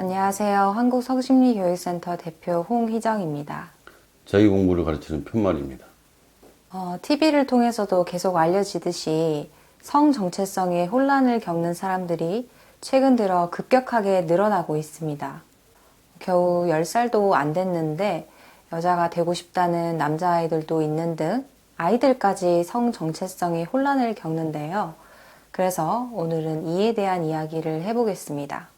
안녕하세요. 한국성심리교육센터 대표 홍희정입니다. 자기 공부를 가르치는 편말입니다. TV를 통해서도 계속 알려지듯이 성 정체성에 혼란을 겪는 사람들이 최근 들어 급격하게 늘어나고 있습니다. 겨우 10살도 안 됐는데 여자가 되고 싶다는 남자아이들도 있는 등 아이들까지 성 정체성에 혼란을 겪는데요. 그래서 오늘은 이에 대한 이야기를 해보겠습니다.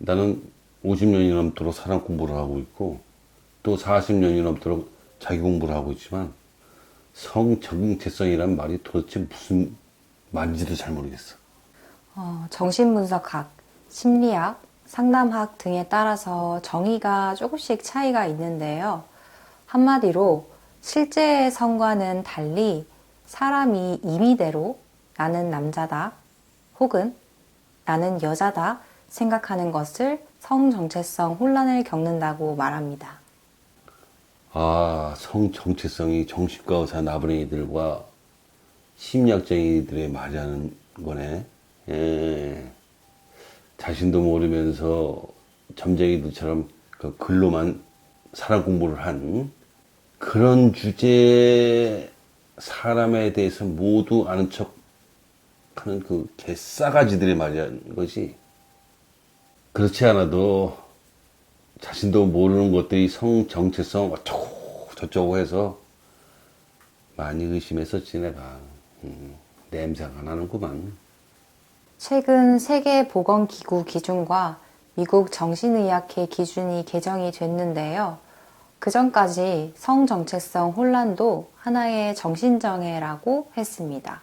나는 50년이 넘도록 사람 공부를 하고 있고 또 40년이 넘도록 자기 공부를 하고 있지만 성정체성이란 말이 도대체 무슨 말인지도 잘 모르겠어. 정신분석학, 심리학, 상담학 등에 따라서 정의가 조금씩 차이가 있는데요. 한마디로 실제의 성과는 달리 사람이 임의대로 나는 남자다 혹은 나는 여자다 생각하는 것을 성정체성 혼란을 겪는다고 말합니다. 성정체성이 정신과 의사 나부랭이들과 심리학쟁이들의 말이라는 거네. 자신도 모르면서 점쟁이들처럼 그 글로만 사람 공부를 한 그런 주제의 사람에 대해서 모두 아는 척 하는 그 개싸가지들의 말이라는 것이, 그렇지 않아도 자신도 모르는 것들이 성정체성 어쩌고 저쩌고 해서 많이 의심했었지 내가. 냄새가 나는구만. 최근 세계보건기구 기준과 미국 정신의학회 기준이 개정이 됐는데요. 그 전까지 성정체성 혼란도 하나의 정신장애라고 했습니다.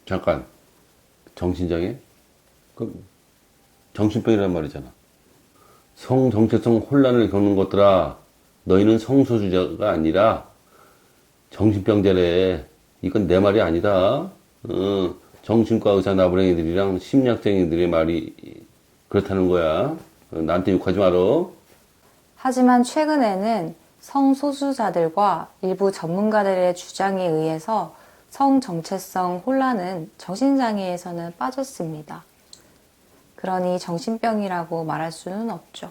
잠깐, 정신장애? 그 정신병이란 말이잖아. 성정체성 혼란을 겪는 것들아, 너희는 성소수자가 아니라 정신병자래. 이건 내 말이 아니다. 정신과 의사 나부랭이들이랑 심리학쟁이들의 말이 그렇다는 거야. 나한테 욕하지 마라. 하지만 최근에는 성소수자들과 일부 전문가들의 주장에 의해서 성정체성 혼란은 정신장애에서는 빠졌습니다. 그러니 정신병이라고 말할 수는 없죠.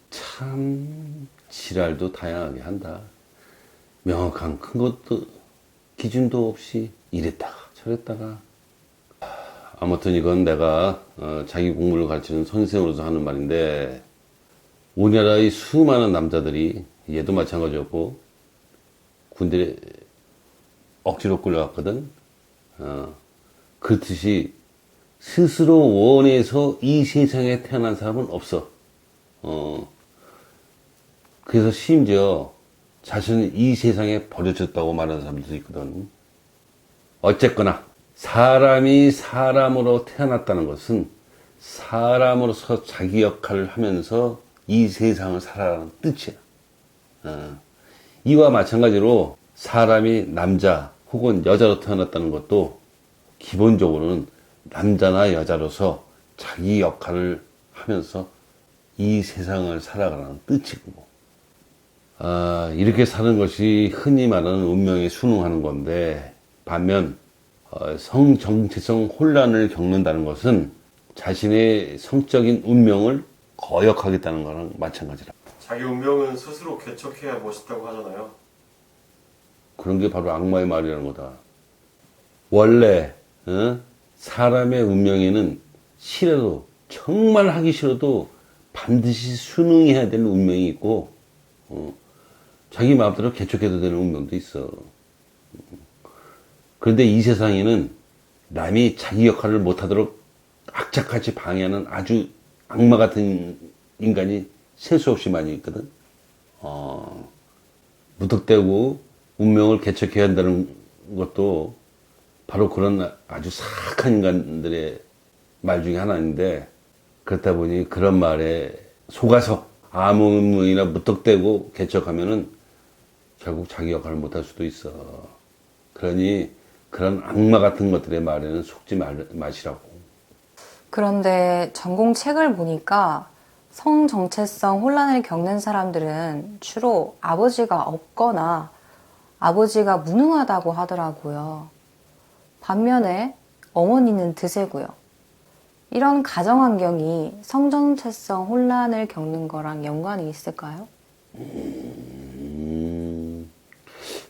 참 지랄도 다양하게 한다. 명확한 큰 것도 기준도 없이 이랬다가 저랬다가. 아무튼 이건 내가 자기 공부를 가르치는 선생으로서 하는 말인데, 우리나라의 수많은 남자들이, 얘도 마찬가지였고, 군대에 억지로 끌려갔거든. 그렇듯이 스스로 원해서 이 세상에 태어난 사람은 없어. 그래서 심지어 자신은 이 세상에 버려졌다고 말하는 사람들도 있거든. 어쨌거나 사람이 사람으로 태어났다는 것은 사람으로서 자기 역할을 하면서 이 세상을 살아가는 뜻이야. 이와 마찬가지로 사람이 남자 혹은 여자로 태어났다는 것도 기본적으로는 남자나 여자로서 자기 역할을 하면서 이 세상을 살아가는 뜻이고, 이렇게 사는 것이 흔히 말하는 운명에 순응하는 건데, 반면 성정체성 혼란을 겪는다는 것은 자신의 성적인 운명을 거역하겠다는 거랑 마찬가지라. 자기 운명은 스스로 개척해야 멋있다고 하잖아요. 그런 게 바로 악마의 말이라는 거다. 원래 사람의 운명에는 싫어도, 정말 하기 싫어도 반드시 순응해야 되는 운명이 있고, 자기 마음대로 개척해도 되는 운명도 있어. 그런데 이 세상에는 남이 자기 역할을 못하도록 악착같이 방해하는 아주 악마 같은 인간이 셀 수 없이 많이 있거든. 무턱대고 운명을 개척해야 한다는 것도 바로 그런 아주 사악한 인간들의 말 중에 하나인데, 그렇다 보니 그런 말에 속아서 아무 운명이나 무턱대고 개척하면은 결국 자기 역할을 못할 수도 있어. 그러니 그런 악마 같은 것들의 말에는 속지 마시라고. 그런데 전공책을 보니까 성정체성 혼란을 겪는 사람들은 주로 아버지가 없거나 아버지가 무능하다고 하더라고요. 반면에 어머니는 드세고요. 이런 가정 환경이 성정체성 혼란을 겪는 거랑 연관이 있을까요?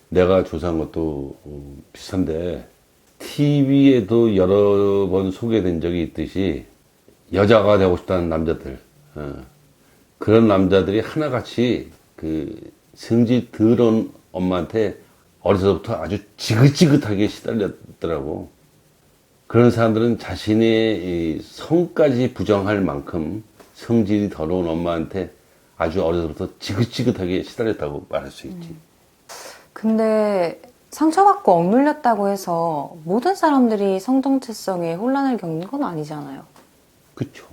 내가 조사한 것도 비슷한데, TV에도 여러 번 소개된 적이 있듯이, 여자가 되고 싶다는 남자들, 그런 남자들이 하나같이 그 성질 더러운 엄마한테 어려서부터 아주 지긋지긋하게 시달렸더라고. 그런 사람들은 자신의 이 성까지 부정할 만큼 성질이 더러운 엄마한테 아주 어려서부터 지긋지긋하게 시달렸다고 말할 수 있지. 근데 상처받고 억눌렸다고 해서 모든 사람들이 성정체성에 혼란을 겪는 건 아니잖아요. 그쵸.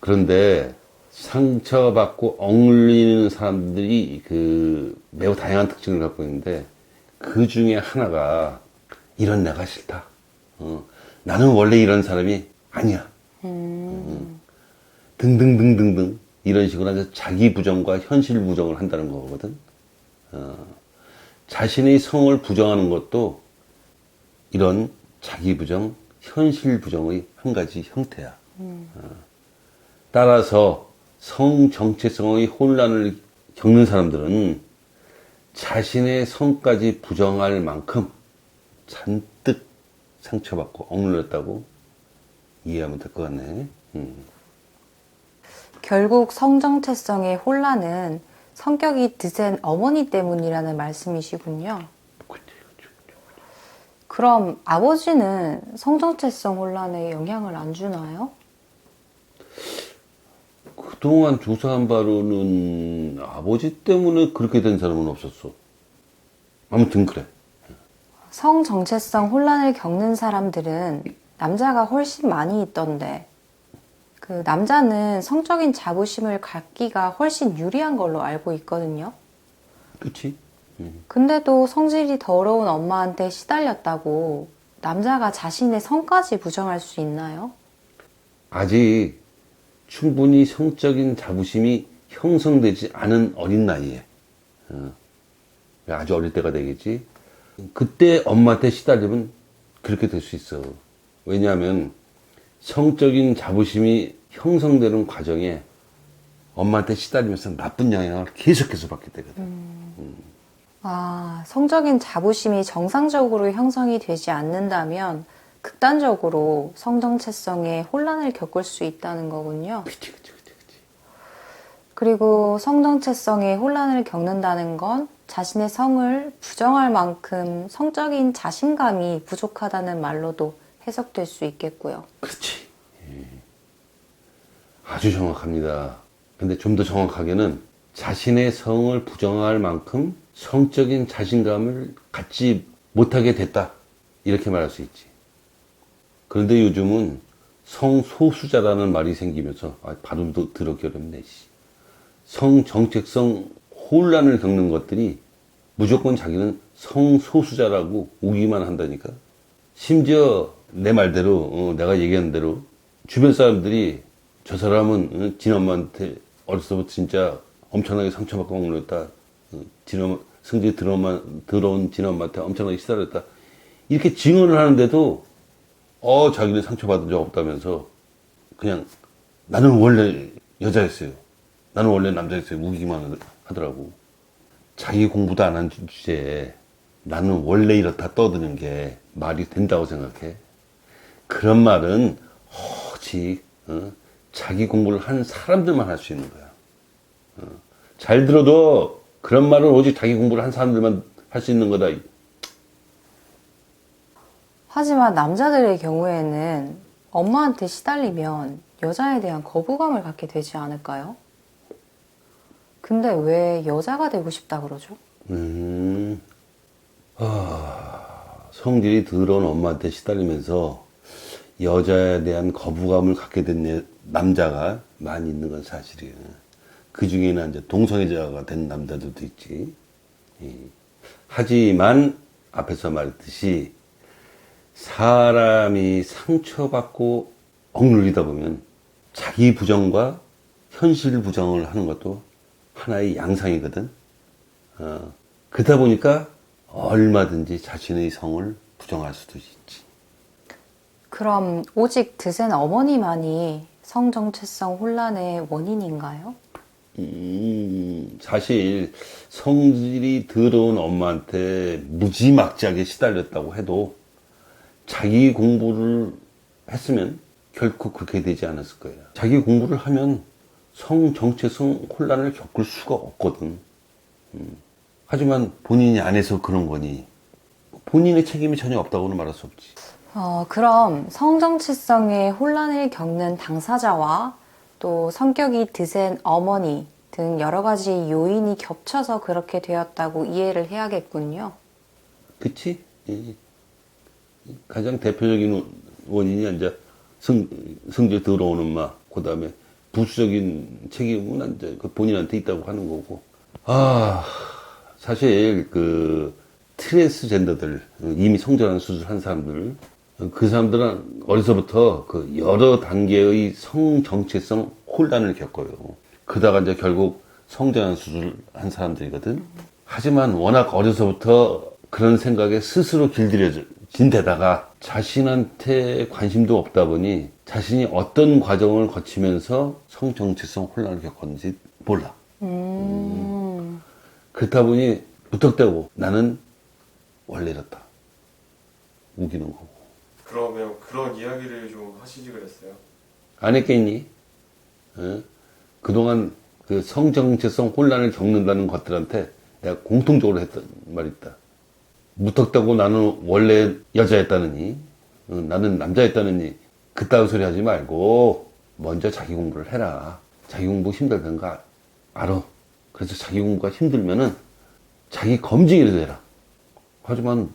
그런데 상처받고 억눌리는 사람들이 그 매우 다양한 특징을 갖고 있는데, 그 중에 하나가 이런 내가 싫다. 나는 원래 이런 사람이 아니야. 등등등등등 이런 식으로 해서 자기 부정과 현실 부정을 한다는 거거든. 자신의 성을 부정하는 것도 이런 자기 부정, 현실 부정의 한 가지 형태야. 따라서 성 정체성의 혼란을 겪는 사람들은 자신의 성까지 부정할 만큼 잔뜩 상처받고 억눌렸다고 이해하면 될 것 같네. 결국 성정체성의 혼란은 성격이 드센 어머니 때문이라는 말씀이시군요. 그럼 아버지는 성정체성 혼란에 영향을 안 주나요? 그동안 조사한 바로는 아버지 때문에 그렇게 된 사람은 없었어. 아무튼 그래. 성정체성 혼란을 겪는 사람들은 남자가 훨씬 많이 있던데, 그 남자는 성적인 자부심을 갖기가 훨씬 유리한 걸로 알고 있거든요. 그치? 근데도 성질이 더러운 엄마한테 시달렸다고 남자가 자신의 성까지 부정할 수 있나요? 아직 충분히 성적인 자부심이 형성되지 않은 어린 나이에, 아주 어릴 때가 되겠지. 그때 엄마한테 시달리면 그렇게 될 수 있어. 왜냐하면 성적인 자부심이 형성되는 과정에 엄마한테 시달리면서 나쁜 영향을 계속해서 받게 되거든. 아, 성적인 자부심이 정상적으로 형성이 되지 않는다면 극단적으로 성정체성에 혼란을 겪을 수 있다는 거군요. 그치. 그리고 성정체성에 혼란을 겪는다는 건 자신의 성을 부정할 만큼 성적인 자신감이 부족하다는 말로도 해석될 수 있겠고요. 그렇지. 아주 정확합니다. 근데 좀 더 정확하게는 자신의 성을 부정할 만큼 성적인 자신감을 갖지 못하게 됐다. 이렇게 말할 수 있지. 그런데 요즘은 성소수자라는 말이 생기면서, 발음도 더럽게 어렵네. 성정체성 혼란을 겪는 것들이 무조건 자기는 성소수자라고 오기만 한다니까. 심지어 내 말대로, 내가 얘기한 대로 주변 사람들이 저 사람은 진엄마한테 어렸을 때부터 진짜 엄청나게 상처받고 억눌렸다. 성질이 더러운 진엄마한테 엄청나게 시달렸다. 이렇게 증언을 하는데도 자기는 상처받은 적 없다면서 그냥 나는 원래 여자였어요. 나는 원래 남자였어요. 우기기만 하더라고. 자기 공부도 안 한 주제에 나는 원래 이렇다 떠드는 게 말이 된다고 생각해? 그런 말은 오직 자기 공부를 한 사람들만 할 수 있는 거야. 잘 들어도 그런 말은 오직 자기 공부를 한 사람들만 할 수 있는 거다. 하지만 남자들의 경우에는 엄마한테 시달리면 여자에 대한 거부감을 갖게 되지 않을까요? 근데 왜 여자가 되고 싶다 그러죠? 성질이 더러운 엄마한테 시달리면서 여자에 대한 거부감을 갖게 된 남자가 많이 있는 건 사실이에요. 그 중에는 이제 동성애자가 된 남자들도 있지. 하지만 앞에서 말했듯이 사람이 상처받고 억눌리다 보면 자기 부정과 현실 부정을 하는 것도 하나의 양상이거든. 그러다 보니까 얼마든지 자신의 성을 부정할 수도 있지. 그럼 오직 드센 어머니만이 성정체성 혼란의 원인인가요? 사실 성질이 더러운 엄마한테 무지막지하게 시달렸다고 해도 자기 공부를 했으면 결코 그렇게 되지 않았을 거예요. 자기 공부를 하면 성정체성 혼란을 겪을 수가 없거든. 하지만 본인이 안 해서 그런 거니 본인의 책임이 전혀 없다고는 말할 수 없지. 그럼 성정체성의 혼란을 겪는 당사자와 또 성격이 드센 어머니 등 여러 가지 요인이 겹쳐서 그렇게 되었다고 이해를 해야겠군요. 그치? 가장 대표적인 원인이 이제 성질 더러운 엄마, 그 다음에 부수적인 책임은 이제 그 본인한테 있다고 하는 거고. 사실 그 트랜스젠더들, 이미 성전환 수술한 사람들, 그 사람들은 어려서부터 그 여러 단계의 성정체성 혼란을 겪어요. 그러다가 이제 결국 성전환 수술한 사람들이거든. 하지만 워낙 어려서부터 그런 생각에 스스로 길들여진 데다가 자신한테 관심도 없다 보니 자신이 어떤 과정을 거치면서 성정체성 혼란을 겪었는지 몰라. 그렇다 보니 무턱대고 나는 원래 이렇다. 우기는 거고. 그러면 그런 이야기를 좀 하시지 그랬어요? 안 했겠니? 어? 그동안 그 성정체성 혼란을 겪는다는 것들한테 내가 공통적으로 했던 말이 있다. 무턱대고 나는 원래 여자였다느니, 나는 남자였다느니, 그따위 소리 하지 말고, 먼저 자기 공부를 해라. 자기 공부 힘들다는 거 알아. 그래서 자기 공부가 힘들면은, 자기 검증이라도 해라. 하지만,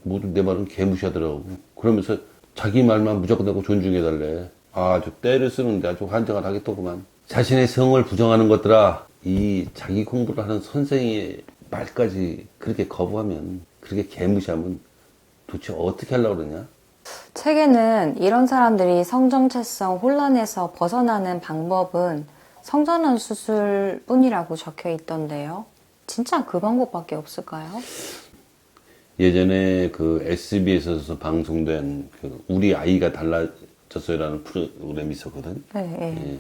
모두 내 말은 개무시하더라고. 그러면서, 자기 말만 무조건 하고 존중해달래. 아주 때를 쓰는데 아주 환장을 하겠더구만. 자신의 성을 부정하는 것들아, 이 자기 공부를 하는 선생의 말까지 그렇게 거부하면, 그렇게 개무시하면 도대체 어떻게 하려고 그러냐? 책에는 이런 사람들이 성정체성 혼란에서 벗어나는 방법은 성전환 수술뿐이라고 적혀 있던데요. 진짜 그 방법밖에 없을까요? 예전에 그 SBS에서 방송된 그 우리 아이가 달라졌어요라는 프로그램이 있었거든. 네. 예.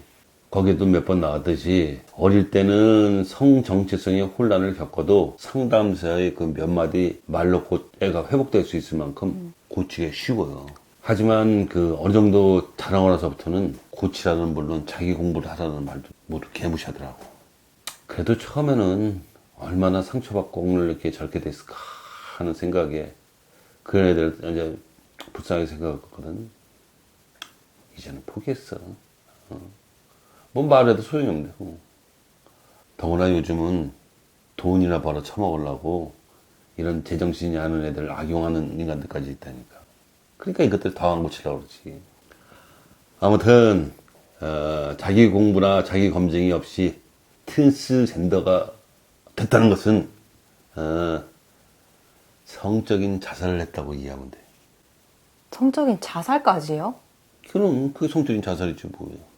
거기도 몇 번 나왔듯이 어릴 때는 성정체성의 혼란을 겪어도 상담사의 그 몇 마디 말로 애가 회복될 수 있을 만큼 고치기가 쉬워요. 하지만 그 어느 정도 자라고 나서부터는 고치라는 물론 자기 공부를 하라는 말도 모두 개무시하더라고. 그래도 처음에는 얼마나 상처받고 오늘 이렇게 저렇게 됐을까 하는 생각에 그런 애들 이제 불쌍하게 생각했거든. 이제는 포기했어. 뭐 말해도 소용이 없네. 더구나 요즘은 돈이나 벌어 처먹으려고 이런 제정신이 아는 애들 악용하는 인간들까지 있다니까. 그러니까 이것들 더 안 고치려고 그러지. 아무튼 자기 공부나 자기 검증이 없이 트랜스젠더가 됐다는 것은 성적인 자살을 했다고 이해하면 돼. 성적인 자살까지요? 그럼 그게 성적인 자살이지 뭐예요.